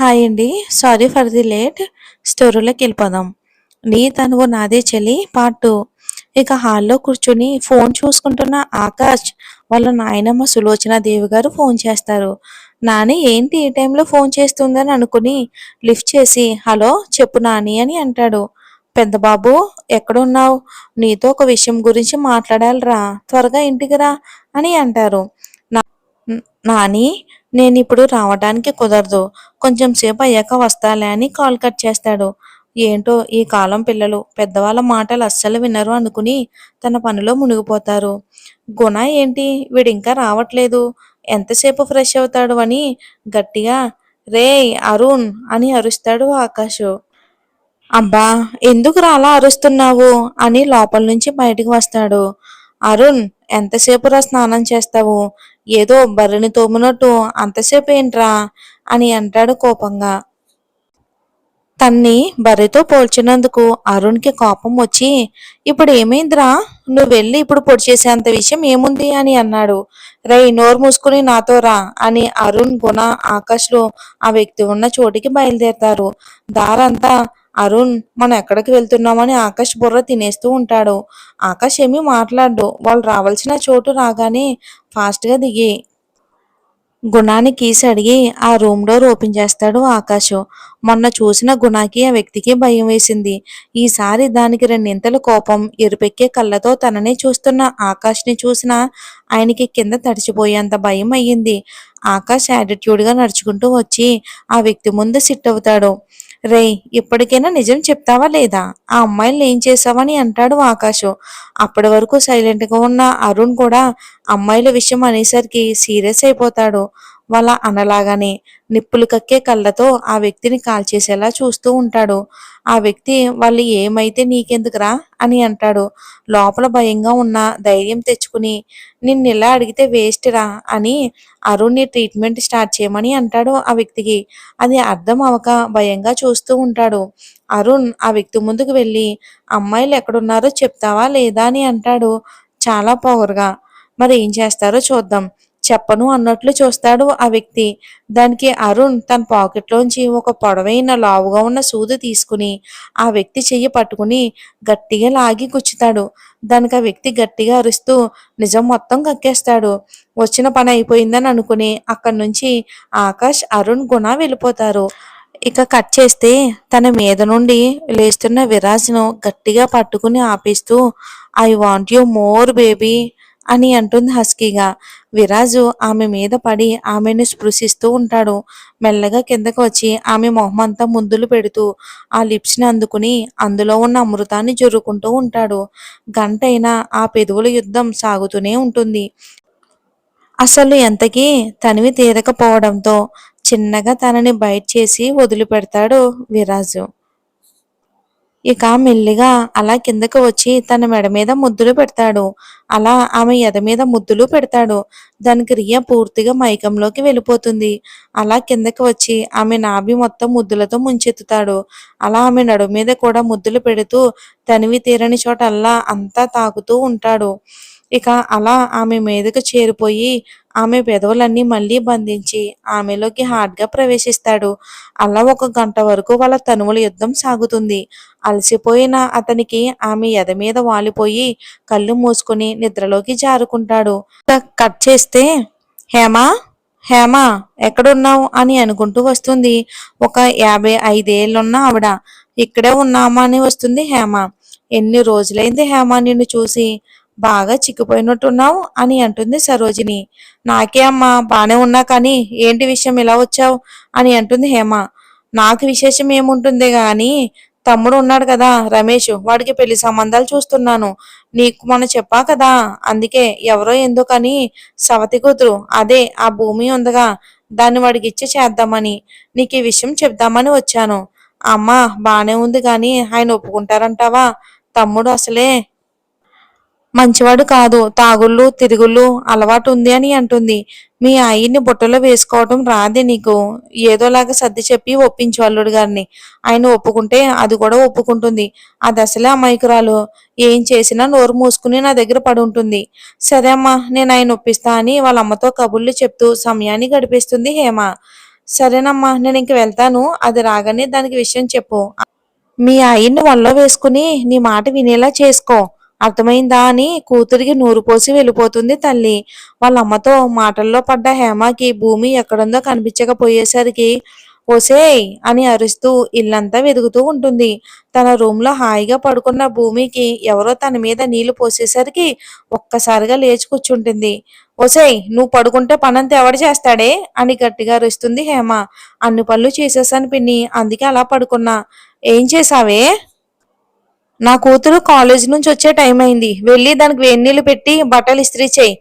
Hi అండి. Sorry for the late. స్టోరీలోకెళ్ళిపోదాం. 'నీ తనువు నాదే చెలి' పార్ట్ 2. ఇక హాల్‌లో కూర్చొని ఫోన్ చూసుకుంటున్న ఆకాష్ వాళ్ళ నాయనమ్మ సులోచనాదేవి గారు ఫోన్ చేస్తారు. నాని ఏంటి ఈ టైంలో ఫోన్ చేస్తుందని అనుకుని లిఫ్ట్ చేసి హలో చెప్పు నాని అని అంటాడు. పెద్దబాబు ఎక్కడున్నావు? నీతో ఒక విషయం గురించి మాట్లాడాలిరా త్వరగా ఇంటికి రా అని అంటారు. "న్- నాని నేనిప్పుడు రావడానికి కుదరదు. కొంచెం సేపు అయ్యాక వస్తాలే అని కాల్ కట్ చేస్తాడు. ఏంటో ఈ కాలం పిల్లలు పెద్దవాళ్ళ మాటలు అస్సలు వినరు అనుకుని తన పనిలో మునిగిపోతారు. గుణ ఏంటి వీడింకా రావట్లేదు, ఎంతసేపు ఫ్రెష్ అవుతాడు అని గట్టిగా రేయ్ అరుణ్ అని అరుస్తాడు ఆకాషు. అబ్బా ఎందుకురా అలా అరుస్తున్నావు అని లోపల నుంచి బయటికి వస్తాడు. అరుణ్ ఎంతసేపురా స్నానం చేస్తావు? ఏదో బర్రెని తోమినట్టు అంతసేపు ఏంట్రా అని అంటాడు కోపంగా. తన్ని బర్రెతో పోల్చినందుకు అరుణ్‌కి కోపం వచ్చి, ఇప్పుడు ఏమైందిరా? నువ్వెళ్ళి ఇప్పుడు పొడి చేసేంత విషయం ఏముంది అని అన్నాడు. రేయ్ నోరు మూసుకుని నాతో రా అని అరుణ్, గుణ, ఆకాష్‌లు ఆ వ్యక్తి ఉన్న చోటికి బయలుదేరతారు. దారంతా అరుణ్ మనం ఎక్కడికి వెళ్తున్నామని ఆకాష్ బుర్ర తినేస్తూ ఉంటాడు. ఆకాష్ ఏమీ మాట్లాడడు. వాళ్ళు రావాల్సిన చోటు రాగానే ఫాస్ట్‌గా దిగి గుణాన్ని కీస్ అడిగి ఆ రూమ్ డోర్ ఓపెన్ చేస్తాడు ఆకాష్. మొన్న చూసిన గుణాకి ఆ వ్యక్తికి భయం వేసింది. ఈసారి దానికి రెండింతల కోపం. ఎరుపెక్కే కళ్ళతో తననే చూస్తున్న ఆకాష్ని చూసిన ఆయనకి కింద తడిచిపోయేంత భయం అయ్యింది. ఆకాష్ యాటిట్యూడ్గా నడుచుకుంటూ వచ్చి ఆ వ్యక్తి ముందు సిట్ అవుతాడు. రేయ్ ఇప్పటికైనా నిజం చెప్తావా లేదా? ఆ అమ్మాయిల్ని ఏం చేసావని అంటాడు ఆకాష్. అప్పటి వరకు సైలెంట్గా ఉన్న అరుణ్ కూడా అమ్మాయిల విషయం అనేసరికి సీరియస్ అయిపోతాడు. వాళ్ళ అనలాగానే నిప్పులు కక్కే కళ్ళతో ఆ వ్యక్తిని కాల్చేసేలా చూస్తూ ఉంటాడు. ఆ వ్యక్తి వాళ్ళు ఏమైతే నీకెందుకురా అని అంటాడు. లోపల భయంగా ఉన్న ధైర్యం తెచ్చుకుని నిన్నిలా అడిగితే వేస్ట్ రా అని అరుణ్ని ట్రీట్మెంట్ స్టార్ట్ చేయమని అంటాడు ఆ వ్యక్తికి. అది అర్థం అవక భయంగా చూస్తూ ఉంటాడు. అరుణ్ ఆ వ్యక్తి ముందుకు వెళ్ళి అమ్మాయిలు ఎక్కడున్నారో చెప్తావా లేదా అని అంటాడు చాలా పొగరుగా. మరి ఏం చేస్తారో చూద్దాం. చెప్పను అన్నట్లు చూస్తాడు ఆ వ్యక్తి. దానికి అరుణ్ తన పాకెట్లోంచి ఒక పొడవైన లావుగా ఉన్న సూది తీసుకుని ఆ వ్యక్తి చెయ్యి పట్టుకుని గట్టిగా లాగి గుచ్చుతాడు. దానికి ఆ వ్యక్తి గట్టిగా అరుస్తూ నిజం మొత్తం కక్కేస్తాడు. వచ్చిన పని అయిపోయిందని అనుకుని అక్కడి నుంచి ఆకాష్, అరుణ్, గుణ వెళ్ళిపోతారు. ఇక కట్ చేస్తే తన మీద నుండి లేస్తున్న విరాజ్ను గట్టిగా పట్టుకుని ఆపేస్తూ I want you more baby అని అంటుంది హస్కీగా. విరాజు ఆమె మీద పడి ఆమెను స్పృశిస్తూ ఉంటాడు. మెల్లగా కిందకు వచ్చి ఆమె మొహమంతా ముద్దులు పెడుతూ ఆ లిప్స్ని అందుకుని అందులో ఉన్న అమృతాన్ని జొర్రుకుంటూ ఉంటాడు. గంటైనా ఆ పెదవుల యుద్ధం సాగుతూనే ఉంటుంది. అసలు ఎంతకీ తనివి తీరకపోవడంతో చిన్నగా తనని బైట్ చేసి వదిలిపెడతాడు విరాజు. ఇక మెల్లిగా అలా కిందకు వచ్చి తన మెడ మీద ముద్దులు పెడతాడు. అలా ఆమె ఎద మీద ముద్దులు పెడతాడు. దానికి రియా పూర్తిగా మైకంలోకి వెళ్ళిపోతుంది. అలా కిందకి వచ్చి ఆమె నాభి మొత్తం ముద్దులతో ముంచెత్తుతాడు. అలా ఆమె నడుము మీద కూడా ముద్దులు పెడుతూ తనివి తీరని చోటల్లా అంతా తాకుతూ ఉంటాడు. ఇక అలా ఆమె మీదకు చేరిపోయి ఆమె పెదవులన్నీ మళ్ళీ బంధించి ఆమెలోకి హార్డ్‌గా ప్రవేశిస్తాడు. అలా ఒక గంట వరకు వాళ్ళ తనువుల యుద్ధం సాగుతుంది. అలసిపోయిన అతనికి ఆమె ఎద మీద వాలిపోయి కళ్ళు మూసుకుని నిద్రలోకి జారుకుంటాడు. కట్ చేస్తే హేమా హేమా ఎక్కడున్నావు అని అనుకుంటూ వస్తుంది ఒక 55 ఏళ్లున్న ఆవిడ. ఇక్కడే ఉన్నామా అని వస్తుంది హేమ. ఎన్ని రోజులైంది హేమ నిన్ను చూసి, బాగా చిక్కిపోయినట్టున్నావు అని అంటుంది సరోజిని. నాకే అమ్మా బానే ఉన్నా కానీ ఏంటి విషయం ఇలా వచ్చావు అని అంటుంది హేమ. నాకు విశేషం ఏముంటుంది గాని తమ్ముడు ఉన్నాడు కదా రమేష్, వాడికి పెళ్లి సంబంధాలు చూస్తున్నాను. నీకు మొన్న చెప్పా కదా, అందుకే ఎవరో ఎందుకని సవతి కూతురు అదే ఆ భూమి ఉందిగా, దాన్ని వాడికి ఇచ్చి చేద్దామని నీకు ఈ విషయం చెప్దామని వచ్చాను. అమ్మ బానే ఉంది గాని ఆయన ఒప్పుకుంటారంటావా? తమ్ముడు అసలే మంచివాడు కాదు, తాగుళ్ళు తిరుగుళ్ళు అలవాటు ఉంది అని అంటుంది. మీ ఆయన్ని బుట్టలో వేసుకోవటం రాదే నీకు, ఏదోలాగా సర్ది చెప్పి ఒప్పించు అల్లుడు గారిని. ఆయన ఒప్పుకుంటే అది కూడా ఒప్పుకుంటుంది. అది అసలే అమాయకురాలు, ఏం చేసినా నోరు మూసుకుని నా దగ్గర పడి ఉంటుంది. సరే అమ్మా నేను ఆయన ఒప్పిస్తా అని వాళ్ళ అమ్మతో కబుర్లు చెప్తూ సమయాన్ని గడిపేస్తుంది హేమ. సరేనమ్మా, నేను ఇంక వెళ్తాను. అది రాగానే దానికి విషయం చెప్పు. మీ ఆయన్ని వల్లో వేసుకుని నీ మాట వినేలా చేసుకో. అర్థమైందా అని కూతురికి నూరు పోసి వెళ్ళిపోతుంది తల్లి. వాళ్ళ అమ్మతో మాటల్లో పడ్డ హేమకి భూమి ఎక్కడుందో కనిపించకపోయేసరికి ఒసేయ్ అని అరుస్తూ ఇల్లంతా వెతుకుతూ ఉంటుంది. తన రూంలో హాయిగా పడుకున్న భూమికి ఎవరో తన మీద నీళ్లు పోసేసరికి ఒక్కసారిగా లేచి కూర్చుంటుంది. ఒసేయ్, నువ్వు పడుకుంటే పనంతా ఎవడు చేస్తాడే అని గట్టిగా అరుస్తుంది హేమ. అన్ని పనులు చేసేసాను పిన్ని, అందుకే అలా పడుకున్నా. ఏం చేసావే? నా కూతురు కాలేజీ నుంచి వచ్చే టైం అయింది. వెళ్ళి దానికి వేడి నీళ్లు పెట్టి బట్టలు ఇస్త్రీ చేయి.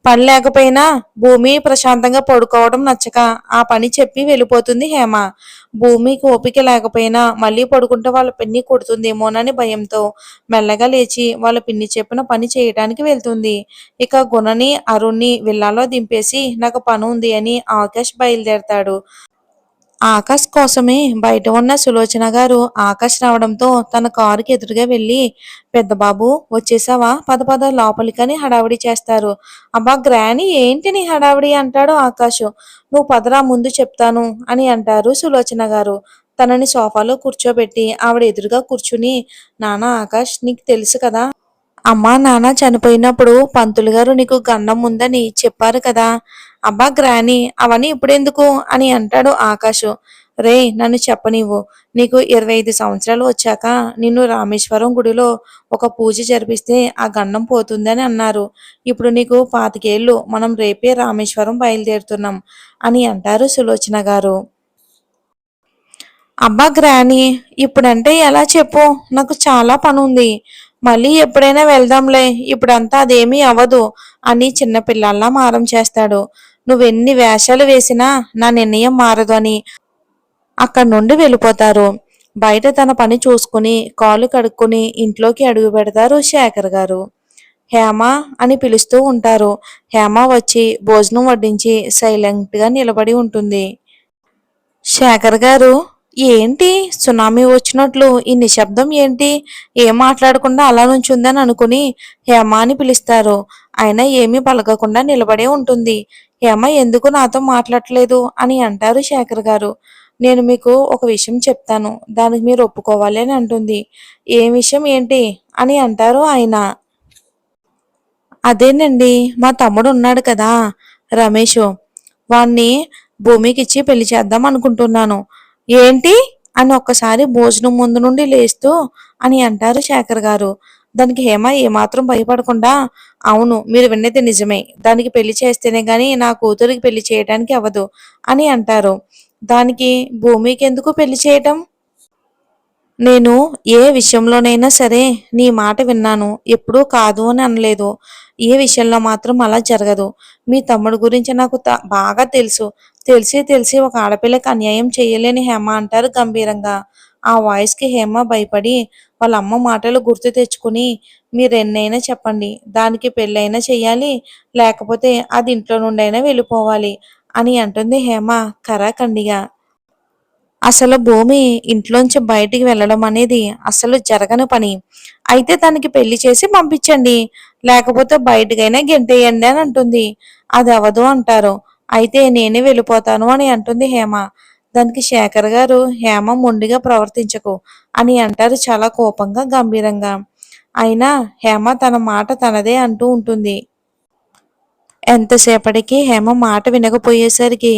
పని లేకపోయినా భూమి ప్రశాంతంగా పడుకోవడం నచ్చక ఆ పని చెప్పి వెళ్ళిపోతుంది హేమ. భూమికి ఓపిక లేకపోయినా మళ్ళీ పడుకుంటే వాళ్ళ పిన్ని కొడుతుందేమోనని భయంతో మెల్లగా లేచి వాళ్ళ పిన్ని చెప్పిన పని చేయటానికి వెళ్తుంది. ఇక గుణని అరుణ్ణి విల్లాలో దింపేసి నాకు పని ఉంది అని ఆకాష్ బయలుదేరతాడు. ఆకాష్ కోసమే బయట ఉన్న సులోచన గారు ఆకాష్ రావడంతో తన కారుకి ఎదురుగా వెళ్ళి పెద్ద బాబు వచ్చేసావా, పద పద లోపలికని హడావిడి చేస్తారు. అబ్బా గ్రాని, ఏంటి నీ హడావిడి అంటాడు ఆకాష్. నువ్వు పదరా ముందు చెప్తాను అని అంటారు సులోచన గారు. తనని సోఫాలో కూర్చోబెట్టి ఆవిడ ఎదురుగా కూర్చుని, నానా ఆకాష్, నీకు తెలుసు కదా, అమ్మా నాన్న చనిపోయినప్పుడు పంతులు గారు నీకు గండం ఉందని చెప్పారు కదా. అబ్బా గ్రాని, అవన్నీ ఇప్పుడెందుకు అని అంటాడు ఆకాశు. రే నన్ను చెప్పనివ్వు. నీకు 25 సంవత్సరాలు వచ్చాక నిన్ను రామేశ్వరం గుడిలో ఒక పూజ జరిపిస్తే ఆ గండం పోతుందని అన్నారు. ఇప్పుడు నీకు 25 ఏళ్ళు, మనం రేపే రామేశ్వరం బయలుదేరుతున్నాం అని అంటారు సులోచన గారు. అబ్బా గ్రాని, ఇప్పుడంటే ఎలా చెప్పు, నాకు చాలా పనుంది. మళ్ళీ ఎప్పుడైనా వెళ్దాంలే, ఇప్పుడంతా అదేమీ అవ్వదు అని చిన్నపిల్లల్లా మారం చేస్తాడు. నువ్వెన్ని వేషాలు వేసినా నా నిర్ణయం మారదు అని అక్కడి నుండి వెళ్ళిపోతారు. బయట తన పని చూసుకుని కాళ్ళు కడుక్కుని ఇంట్లోకి అడుగు పెడతారు శేఖర్ గారు. హేమ అని పిలుస్తూ ఉంటారు. హేమ వచ్చి భోజనం వడ్డించి సైలెంట్గా నిలబడి ఉంటుంది. శేఖర్ గారు, ఏంటి సునామీ వచ్చినట్లు ఈ నిశ్శబ్దం ఏంటి? ఏం మాట్లాడకుండా అలా నుంచుందని అనుకుని హేమ అని పిలుస్తారు. అయినా ఏమీ పలకకుండా నిలబడే ఉంటుంది. హేమ ఎందుకు నాతో మాట్లాడలేదు అని అంటారు శేఖర్ గారు. నేను మీకు ఒక విషయం చెప్తాను, దానికి మీరు ఒప్పుకోవాలి అని అంటుంది. ఏం విషయం ఏంటి అని అంటారు ఆయన. అదేనండి, మా తమ్ముడు ఉన్నాడు కదా, రమేష్, వాణ్ణి భూమికిచ్చి పెళ్లి చేద్దాం అనుకుంటున్నాను. ఏంటి అని ఒక్కసారి భోజనం ముందు నుండి లేస్తూ అని అంటారు శేఖర్ గారు. దానికి హేమ ఏమాత్రం భయపడకుండా, అవును మీరు విన్నది నిజమే, దానికి పెళ్లి చేస్తేనే గాని నా కూతురికి పెళ్లి చేయడానికి అవ్వదు అని అంటారు. దానికి భూమికి ఎందుకు పెళ్లి చేయటం? నేను ఏ విషయంలోనైనా సరే నీ మాట విన్నాను, ఎప్పుడూ కాదు అని అనలేదు. ఏ విషయంలో మాత్రం అలా జరగదు. మీ తమ్ముడు గురించి నాకు బాగా తెలుసు. తెలిసి తెలిసి ఒక ఆడపిల్లకి అన్యాయం చేయలేని హేమ అంటారు గంభీరంగా. ఆ వాయిస్కి హేమ భయపడి వాళ్ళ అమ్మ మాటలు గుర్తు తెచ్చుకుని, మీరెన్నైనా చెప్పండి, దానికి పెళ్ళైనా చెయ్యాలి, లేకపోతే అది ఇంట్లో నుండైనా వెళ్ళిపోవాలి అని అంటుంది హేమ కరాఖండిగా. అసలు భూమి ఇంట్లోంచి బయటికి వెళ్ళడం అనేది అసలు జరగని పని. అయితే తనకి పెళ్లి చేసి పంపించండి, లేకపోతే బయటకైనా గెంటేయండి అని అంటుంది. అది అవదు అంటారు. అయితే నేనే వెళ్ళిపోతాను అని అంటుంది హేమ. దానికి శేఖర్ గారు, హేమ మొండిగా ప్రవర్తించకు అని అంటారు చాలా కోపంగా గంభీరంగా. అయినా హేమ తన మాట తనదే అంటూ ఉంటుంది. ఎంతసేపటికి హేమ మాట వినకపోయేసరికి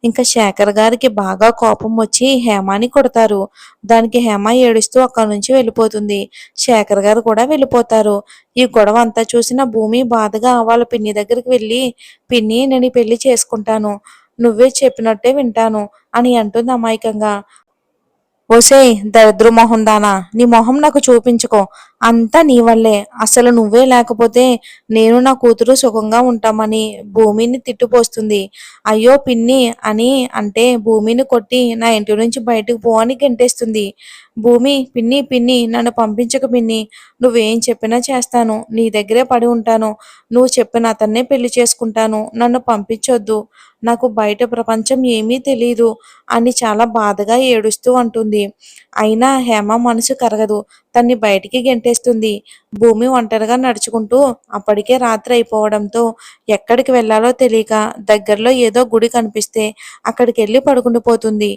ఇంకా శేఖర్ గారికి బాగా కోపం వచ్చి హేమాని కొడతారు. దానికి హేమ ఏడుస్తూ అక్కడి నుంచి వెళ్ళిపోతుంది. శేఖర్ గారు కూడా వెళ్ళిపోతారు. ఈ గొడవ అంతా చూసిన భూమి బాధగా వాళ్ళ పిన్ని దగ్గరికి వెళ్ళి, పిన్ని నేను ఈ పెళ్లి చేసుకుంటాను, నువ్వే చెప్పినట్టే వింటాను అని అంటుంది అమాయకంగా. ఒసేయ్ దరిద్ర మొహం దానా, నీ మొహం నాకు చూపించుకో, అంతా నీ వల్లే, అసలు నువ్వే లేకపోతే నేను నా కూతురు సుఖంగా ఉంటామని భూమిని తిట్టుపోస్తుంది. అయ్యో పిన్ని అని అంటే భూమిని కొట్టి నా ఇంటి నుంచి బయటకు పో అని గెంటేస్తుంది. భూమి, పిన్ని పిన్ని నన్ను పంపించకు పిన్ని. నువ్వేం చెప్పినా చేస్తాను. నీ దగ్గరే పడి ఉంటాను. నువ్వు చెప్పిన అతన్నే పెళ్లి చేసుకుంటాను. నన్ను పంపించొద్దు. నాకు బయట ప్రపంచం ఏమీ తెలీదు అని చాలా బాధగా ఏడుస్తూ అంటుంది. అయినా హేమ మనసు కరగదు. తన్ని బయటికి గెంటేస్తుంది. భూమి ఒంటరిగా నడుచుకుంటూ అప్పటికే రాత్రి అయిపోవడంతో ఎక్కడికి వెళ్ళాలో తెలియక దగ్గరలో ఏదో గుడి కనిపిస్తే అక్కడికెళ్ళి పడుకుండిపోతుంది.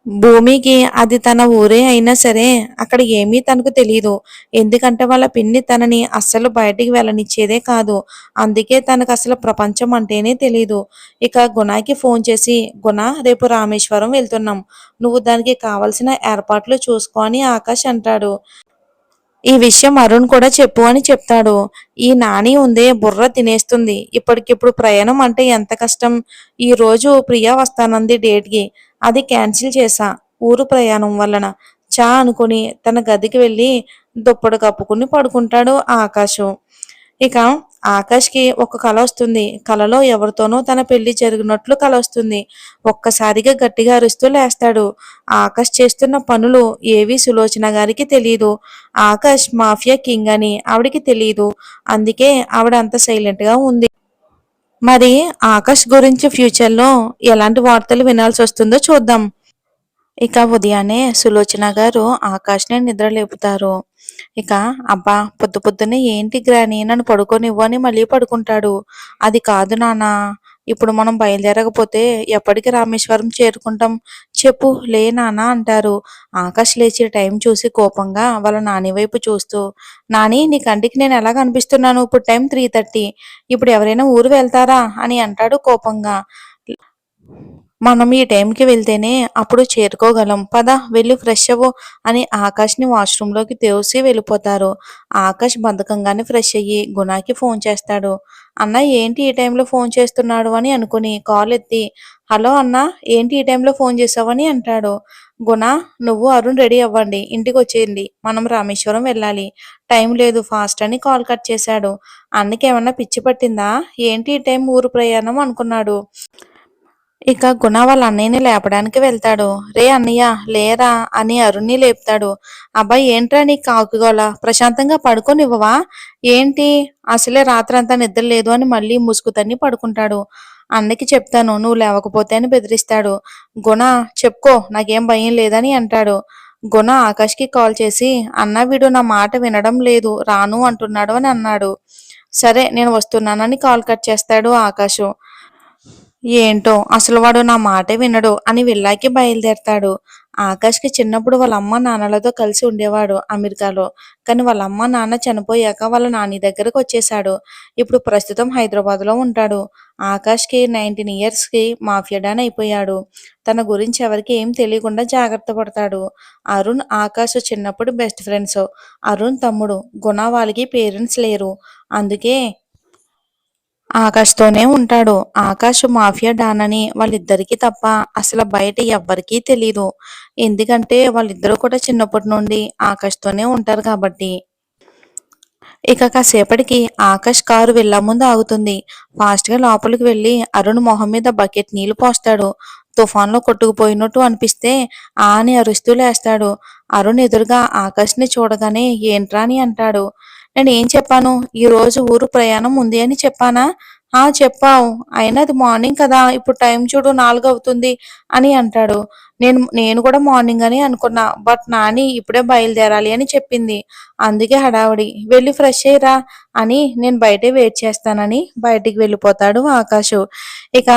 భూమికి అది తన ఊరే అయినా సరే అక్కడ ఏమీ తనకు తెలీదు. ఎందుకంటే వాళ్ళ పిన్ని తనని అస్సలు బయటికి వెళ్ళనిచ్చేదే కాదు. అందుకే తనకసలు ప్రపంచం అంటేనే తెలీదు. ఇక గుణాకి ఫోన్ చేసి, "గుణ, రేపు రామేశ్వరం వెళ్తున్నాం. నువ్వు దానికి కావలసిన ఏర్పాట్లు చూసుకో" అని ఆకాష్ అంటాడు. ఈ విషయం అరుణ్ కూడా చెప్పు అని చెప్తాడు. ఈ నాని ఉందే బుర్ర తినేస్తుంది. ఇప్పటికిప్పుడు ప్రయాణం అంటే ఎంత కష్టం. ఈ రోజు ప్రియా వస్తానంది డేట్‌కి. అది క్యాన్సిల్ చేశా. ఊరు ప్రయాణం వలన. అనుకుని తన గదికి వెళ్ళి దుప్పటి కప్పుకుని పడుకుంటాడు ఆకాషు. ఇక ఆకాష్‌కి ఒక కల వస్తుంది. కలలో ఎవరితోనో తన పెళ్లి జరిగినట్లు కలొస్తుంది. ఒక్కసారిగా గట్టిగా అరుస్తూ లేస్తాడు. ఆకాష్ చేస్తున్న పనులు ఏవీ సులోచన గారికి తెలీదు. ఆకాష్ మాఫియా కింగ్ అని ఆవిడకి తెలీదు. అందుకే ఆవిడ అంత సైలెంట్‌గా ఉంది. మరి ఆకాష్ గురించి ఫ్యూచర్‌లో ఎలాంటి వార్తలు వినాల్సొస్తుందో చూద్దాం. ఇక ఉదయాన్నే సులోచన గారు ఆకాష్‌ని నిద్ర లేపుతారు. ఇక అబ్బా! పొద్దు పొద్దున్నే ఏంటి గ్రాని నన్ను పడుకోనివ్వు అని మళ్ళీ పడుకుంటాడు. అది కాదు నాన్న. ఇప్పుడు మనం బయలుదేరకపోతే ఎప్పటికి రామేశ్వరం చేరుకుంటాం? చెప్పు లే నాన్న అంటారు. ఆకాష్ లేచి టైం చూసి కోపంగా వాళ్ళ నాని వైపు చూస్తూ, నాని నీ కంటికి నేను ఎలా కనిపిస్తున్నాను? ఇప్పుడు టైం 3:30. ఇప్పుడు ఎవరైనా ఊరు వెళ్తారా? అని అంటాడు కోపంగా. మనం ఈ టైంకి వెళ్తేనే అప్పుడు చేరుకోగలం. పద వెళ్ళి ఫ్రెష్ అవ్వు అని ఆకాష్‌ని వాష్‌రూమ్‌లోకి తోసి వెళ్ళిపోతారు. ఆకాష్ బద్ధకంగానే ఫ్రెష్ అయ్యి గుణాకి ఫోన్ చేస్తాడు. అన్న ఏంటి ఈ టైంలో ఫోన్ చేస్తున్నాడు అని అనుకుని కాల్ ఎత్తి, హలో అన్న ఏంటి ఈ టైంలో ఫోన్ చేసావని అంటాడు. గుణ, నువ్వు అరుణ్ రెడీ అవ్వండి. ఇంటికొచ్చేయండి. మనం రామేశ్వరం వెళ్ళాలి. టైం లేదు ఫాస్ట్ అని కాల్ కట్ చేశాడు. అన్నకేమన్నా పిచ్చి పట్టిందా? ఏంటి ఈ టైం ఊరు ప్రయాణం అనుకున్నాడు. ఇక గుణ వాళ్ళ అన్నయ్యని లేపడానికి వెళ్తాడు. రే అన్నయ్య లేరా అని అరుణ్ని లేపుతాడు. అబ్బాయి ఏంట్రా నీ కాకుగోల ప్రశాంతంగా పడుకోనివ్వవా ఏంటి అసలే రాత్రంతా నిద్ర లేదు అని మళ్ళీ ముసుగు తన్ని పడుకుంటాడు. అన్నకి చెప్తాను నువ్వు లేవకపోతే అని బెదిరిస్తాడు. గుణ చెప్పుకో నాకేం భయం లేదని అంటాడు. గుణ ఆకాష్కి కాల్ చేసి అన్న వీడు నా మాట వినడం లేదు రాను అంటున్నాడు అని అన్నాడు. సరే నేను వస్తున్నానని కాల్ కట్ చేస్తాడు ఆకాశం. ఏంటో అసలు వాడు నా మాటే వినడు అని విల్లాకి బయలుదేరతాడు. ఆకాష్‌కి చిన్నప్పుడు వాళ్ళ అమ్మ నాన్నలతో కలిసి ఉండేవాడు అమెరికాలో. కానీ వాళ్ళ అమ్మ నాన్న చనిపోయాక వాళ్ళ నాని దగ్గరకు వచ్చేసాడు. ఇప్పుడు ప్రస్తుతం హైదరాబాద్‌లో ఉంటాడు. ఆకాష్‌కి 19 ఇయర్స్‌కి మాఫియా డాన్ అయిపోయాడు. తన గురించి ఎవరికీ ఏం తెలియకుండా జాగ్రత్త పడతాడు. అరుణ్, ఆకాష్ చిన్నప్పుడు బెస్ట్ ఫ్రెండ్స్. అరుణ్ తమ్ముడు. గుణ వాళ్ళకి పేరెంట్స్ లేరు. అందుకే ఆకాష్‌తోనే ఉంటాడు. ఆకాష్ మాఫియా డాన్ అని వాళ్ళిద్దరికీ తప్ప అసలు బయట ఎవ్వరికీ తెలీదు. ఎందుకంటే వాళ్ళిద్దరూ కూడా చిన్నప్పటి నుండి ఆకాష్‌తోనే ఉంటారు కాబట్టి. ఇక కాసేపటికి ఆకాష్ కారు వెళ్ళ ముందు ఆగుతుంది. ఫాస్ట్‌గా లోపలికి వెళ్ళి అరుణ్ మొహం మీద బకెట్ నీళ్లు పోస్తాడు. తుఫాన్‌లో కొట్టుకుపోయినట్టు అనిపిస్తే అని అరుస్తూ లేస్తాడు. అరుణ్ ఎదురుగా ఆకాష్‌ని చూడగానే ఏంట్రా అని అంటాడు. నేనేం చెప్పాను? ఈరోజు ఊరు ప్రయాణం ఉంది అని చెప్పానా? చెప్పావు. అయినా అది మార్నింగ్ కదా! ఇప్పుడు టైం చూడు 4 అవుతుంది అని అంటాడు. నేను కూడా మార్నింగ్ అని అనుకున్నా. బట్ నాని ఇప్పుడే బయలుదేరాలి అని చెప్పింది. అందుకే హడావిడి. వెళ్ళి ఫ్రెష్ అయ్యిరా అని నేను బయటే వెయిట్ చేస్తానని బయటికి వెళ్ళిపోతాడు ఆకాషు. ఇక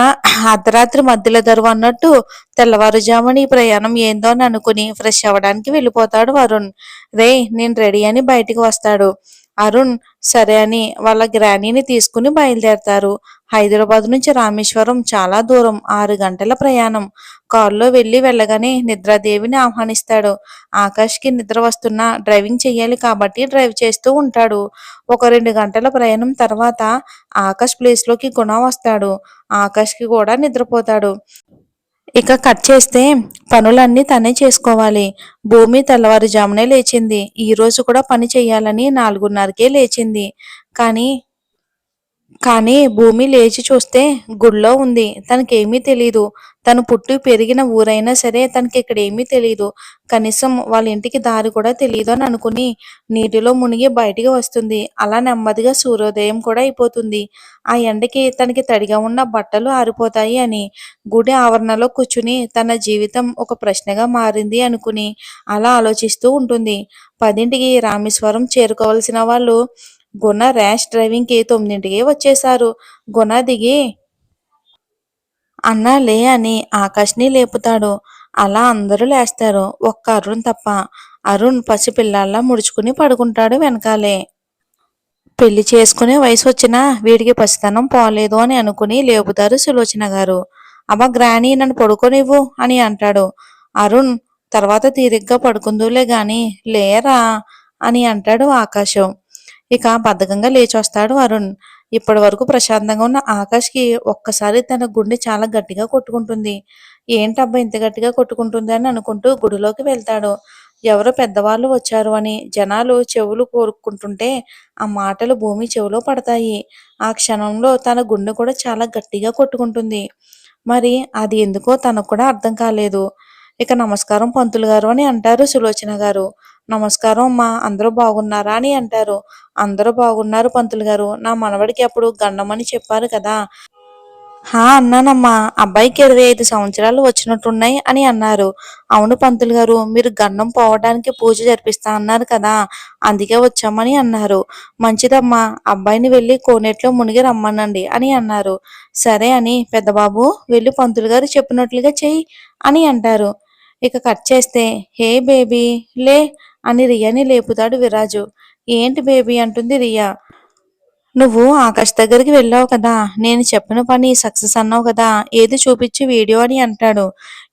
అర్ధరాత్రి మధ్యలో దరువు అన్నట్టు తెల్లవారుజామున ఈ ప్రయాణం ఏందో అని అనుకుని ఫ్రెష్ అవ్వడానికి వెళ్ళిపోతాడు వరుణ్. రేయ్ నేను రెడీ అని బయటికి వస్తాడు. అరుణ్ సరే అని వాళ్ళ గ్రానీని తీసుకుని బయలుదేరతారు. హైదరాబాద్ నుంచి రామేశ్వరం చాలా దూరం 6 గంటల ప్రయాణం. కారులో వెళ్ళగానే నిద్రాదేవిని ఆహ్వానిస్తాడు. ఆకాష్‌కి నిద్ర వస్తున్నా డ్రైవింగ్ చెయ్యాలి కాబట్టి డ్రైవ్ చేస్తూ ఉంటాడు. ఒక 2 గంటల ప్రయాణం తర్వాత ఆకాష్ ప్లేస్‌లోకి గుణ వస్తాడు. ఆకాష్‌కి కూడా నిద్రపోతాడు. ఇక కట్ చేస్తే పనులన్నీ తనే చేసుకోవాలి. భూమి తెల్లవారుజామునే లేచింది. ఈరోజు కూడా పని చెయ్యాలని 4:30కే లేచింది. కానీ కానీ భూమి లేచి చూస్తే గుడిలో ఉంది. తనకేమీ తెలీదు. తను పుట్టి పెరిగిన ఊరైనా సరే తనకిక్కడేమీ తెలీదు. కనీసం వాళ్ళ ఇంటికి దారి కూడా తెలీదు అని అనుకుని నీటిలో మునిగి బయటికి వస్తుంది. అలా నెమ్మదిగా సూర్యోదయం కూడా అయిపోతుంది. ఆ ఎండకి తనకి తడిగా ఉన్న బట్టలు ఆరిపోతాయి అని. గుడి ఆవరణలో కూర్చుని తన జీవితం ఒక ప్రశ్నగా మారింది అనుకుని అలా ఆలోచిస్తూ ఉంటుంది. 10ంటికి రామేశ్వరం చేరుకోవాల్సిన వాళ్ళు గుణ ర్యాష్ డ్రైవింగ్‌కి 9ంటికే వచ్చేశారు. గుణ దిగి అన్నా లే అని ఆకాష్‌ని లేపుతాడు. అలా అందరూ లేస్తారు. ఒక్క అరుణ్ తప్ప. అరుణ్ పసిపిల్లాడిలా ముడుచుకుని పడుకుంటాడు వెనకాలే. పెళ్లి చేసుకునే వయసొచ్చినా వీడికి పసితనం పోలేదు అని అనుకుని లేపుతారు సులోచన గారు. అబ్బా గ్రాని నన్ను పడుకోనివ్వు అని అంటాడు. అరుణ్ తర్వాత తీరిగ్గా పడుకుందువులే గాని లేరా అని అంటాడు ఆకాశం. ఇక బద్ధకంగా లేచొస్తాడు అరుణ్. ఇప్పటి వరకు ప్రశాంతంగా ఉన్న ఆకాష్కి ఒక్కసారి తన గుండె చాలా గట్టిగా కొట్టుకుంటుంది. ఏంటబ్బా ఇంత గట్టిగా కొట్టుకుంటుంది అని అనుకుంటూ గుడిలోకి వెళ్తాడు. ఎవరో పెద్దవాళ్ళు వచ్చారు అని జనాలు చెవులు కోరుకుంటుంటే ఆ మాటలు భూమి చెవిలో పడతాయి. ఆ క్షణంలో తన గుండె కూడా చాలా గట్టిగా కొట్టుకుంటుంది. మరి అది ఎందుకో తనకు కూడా అర్థం కాలేదు. ఇక నమస్కారం పంతులు గారు అని అంటారు సులోచన గారు. నమస్కారం అమ్మా అందరూ బాగున్నారా అని అంటారు. అందరూ బాగున్నారు పంతులు గారు. నా మనవడికి అప్పుడు గండమని చెప్పారు కదా. హా! అన్నానమ్మా. అబ్బాయికి 25 సంవత్సరాలు వచ్చినట్టున్నాయి అని అన్నారు. అవును పంతులు గారు మీరు గండం పోవడానికి పూజ జరిపిస్తా అన్నారు కదా! అందుకే వచ్చామని అన్నారు. మంచిదమ్మా అబ్బాయిని వెళ్ళి కోనేట్లో మునిగి రమ్మనండి అని అన్నారు. సరే అని పెద్దబాబు వెళ్ళి పంతులు గారు చెప్పినట్లుగా చెయ్యి అని అంటారు. ఇక కట్ చేస్తే హే బేబీ లే అని రియాని లేపుతాడు విరాజు. ఏంటి బేబీ అంటుంది రియా. నువ్వు ఆకాష్ దగ్గరికి వెళ్ళావు కదా! నేను చెప్పిన పని సక్సెస్ అన్నావు కదా! ఏది చూపిచ్చి వీడియో అని అంటాడు.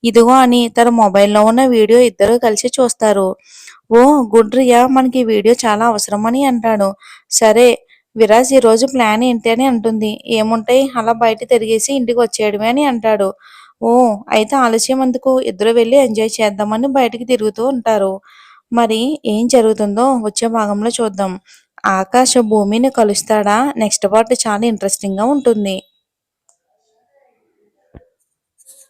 ఇదిగో అని తన మొబైల్‌లో ఉన్న వీడియో ఇద్దరూ కలిసి చూస్తారు. ఓహ్! గుడ్ రియా మనకి ఈ వీడియో చాలా అవసరం అని అంటాడు. సరే విరాజ్ ఈరోజు ప్లాన్ ఏంటి అని అంటుంది. ఏముంటాయి అలా బయట తిరిగేసి ఇంటికి వచ్చేయడమే అని అంటాడు. ఓహ్! అయితే ఆలస్యం ఎందుకు ఇద్దరు వెళ్లి ఎంజాయ్ చేద్దామని బయటికి తిరుగుతూ ఉంటారు. మరి ఏం జరుగుతుందో వచ్చే భాగంలో చూద్దాం. ఆకాష్ భూమిని కలుస్తాడా? నెక్స్ట్ పార్ట్ చాలా ఇంట్రెస్టింగ్‌గా ఉంటుంది.